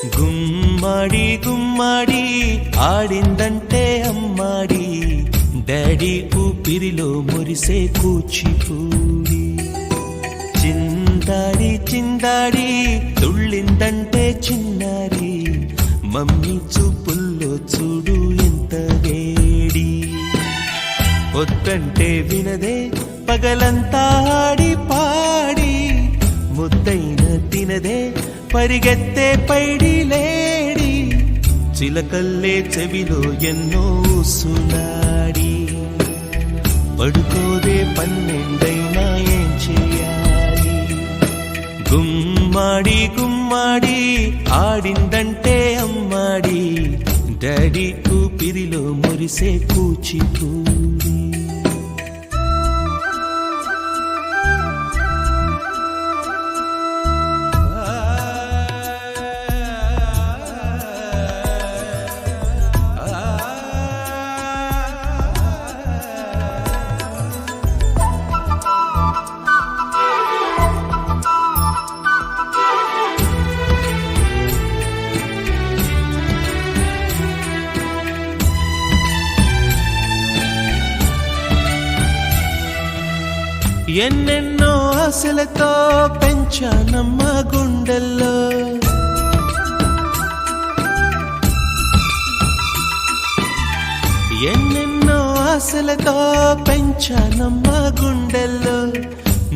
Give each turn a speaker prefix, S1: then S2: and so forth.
S1: గుమ్మాడి గుమ్మాడి ఆడిందంటే అమ్మాడి, డాడీ ఊపిరిలో మురిసే కూచిపూడి. చిందాడి చిందాడి తుళ్ళిందంటే చిన్నారి, మమ్మీ చూపుల్లో చూడు ఎంత వేడి. వద్దంటే వినదే పగలంతా ఆడి పాడి, ముద్దైన తినదే పరిగెత్తే పైడి లేడి. చిలకల్లే చెవిలో ఎన్నో సులాడి, పడుకోదే పన్నెండైనా ఏం చేయాలి. గుమ్మాడి గుమ్మాడి ఆడిందంటే అమ్మాడి, డాడీ ఊపిరిలో మురిసే కూచిపూడి. ఎన్నెన్నో ఆశలతో పెంచానమ్మ గుండెల్లో, ఎన్నెన్నో ఆశలతో పెంచానమ్మ గుండెల్లో.